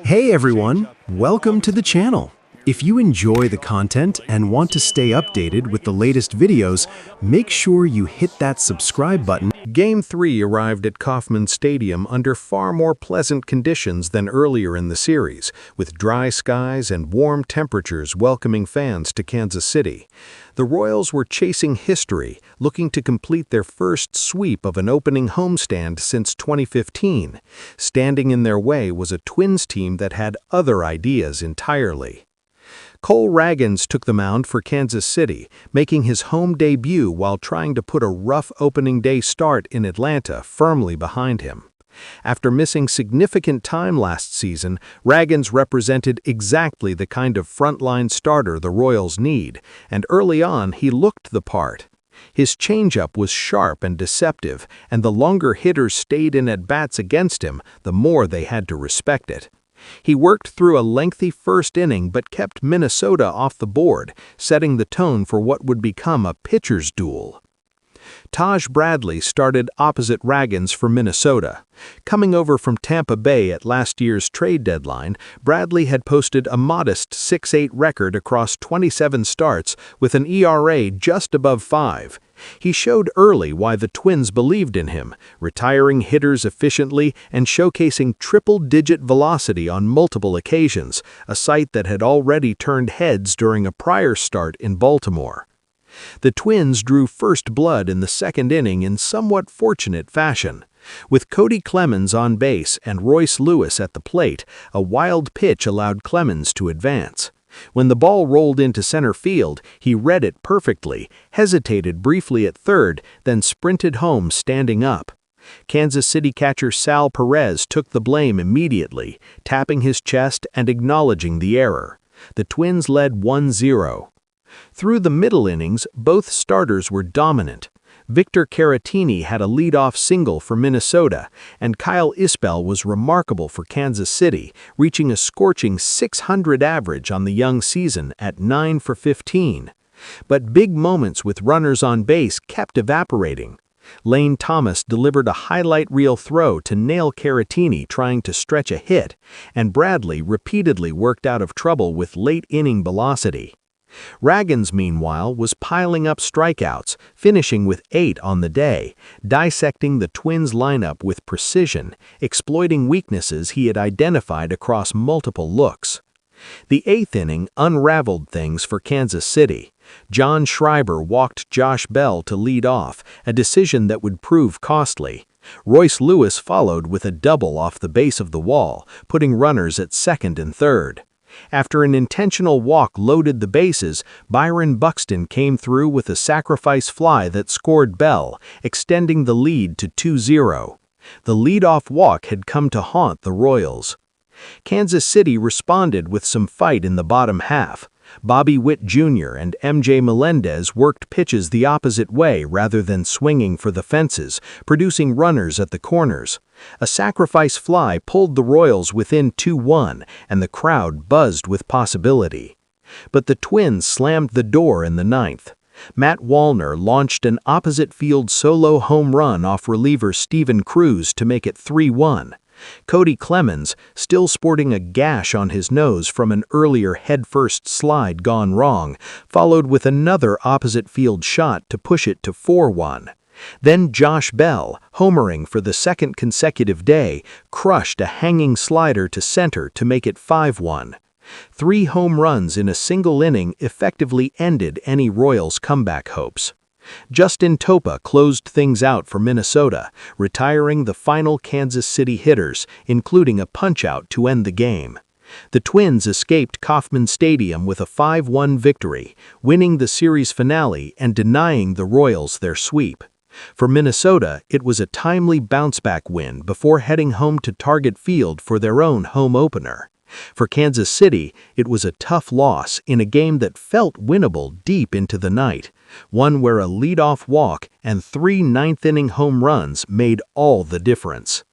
Hey everyone, welcome to the channel. If you enjoy the content and want to stay updated with the latest videos, make sure you hit that subscribe button. Game 3 arrived at Kauffman Stadium under far more pleasant conditions than earlier in the series, with dry skies and warm temperatures welcoming fans to Kansas City. The Royals were chasing history, looking to complete their first sweep of an opening homestand since 2015. Standing in their way was a Twins team that had other ideas entirely. Cole Ragans took the mound for Kansas City, making his home debut while trying to put a rough opening day start in Atlanta firmly behind him. After missing significant time last season, Ragans represented exactly the kind of frontline starter the Royals need, and early on he looked the part. His changeup was sharp and deceptive, and the longer hitters stayed in at-bats against him, the more they had to respect it. He worked through a lengthy first inning but kept Minnesota off the board, setting the tone for what would become a pitcher's duel. Taj Bradley started opposite Ragans for Minnesota. Coming over from Tampa Bay at last year's trade deadline, Bradley had posted a modest 6.8 record across 27 starts with an ERA just above 5. He showed early why the Twins believed in him, retiring hitters efficiently and showcasing triple-digit velocity on multiple occasions, a sight that had already turned heads during a prior start in Baltimore. The Twins drew first blood in the second inning in somewhat fortunate fashion. With Cody Clemens on base and Royce Lewis at the plate, a wild pitch allowed Clemens to advance. When the ball rolled into center field, he read it perfectly, hesitated briefly at third, then sprinted home standing up. Kansas City catcher Sal Perez took the blame immediately, tapping his chest and acknowledging the error. The Twins led 1-0. Through the middle innings, both starters were dominant. Victor Caratini had a leadoff single for Minnesota, and Kyle Isbell was remarkable for Kansas City, reaching a scorching .600 average on the young season at 9 for 15. But big moments with runners on base kept evaporating. Lane Thomas delivered a highlight reel throw to nail Caratini trying to stretch a hit, and Bradley repeatedly worked out of trouble with late-inning velocity. Ragans, meanwhile, was piling up strikeouts, finishing with 8 on the day, dissecting the Twins' lineup with precision, exploiting weaknesses he had identified across multiple looks. The 8th inning unraveled things for Kansas City. John Schreiber walked Josh Bell to lead off, a decision that would prove costly. Royce Lewis followed with a double off the base of the wall, putting runners at second and third. After an intentional walk loaded the bases, Byron Buxton came through with a sacrifice fly that scored Bell, extending the lead to 2-0. The leadoff walk had come to haunt the Royals. Kansas City responded with some fight in the bottom half. Bobby Witt Jr. and MJ Melendez worked pitches the opposite way rather than swinging for the fences, producing runners at the corners. A sacrifice fly pulled the Royals within 2-1, and the crowd buzzed with possibility. But the Twins slammed the door in the 9th. Matt Wallner launched an opposite-field solo home run off reliever Steven Cruz to make it 3-1. Cody Clemens, still sporting a gash on his nose from an earlier head-first slide gone wrong, followed with another opposite-field shot to push it to 4-1. Then Josh Bell, homering for the second consecutive day, crushed a hanging slider to center to make it 5-1. 3 home runs in a single inning effectively ended any Royals comeback hopes. Justin Topa closed things out for Minnesota, retiring the final Kansas City hitters, including a punch-out to end the game. The Twins escaped Kauffman Stadium with a 5-1 victory, winning the series finale and denying the Royals their sweep. For Minnesota, it was a timely bounce-back win before heading home to Target Field for their own home opener. For Kansas City, it was a tough loss in a game that felt winnable deep into the night, one where a leadoff walk and 3 ninth-inning home runs made all the difference.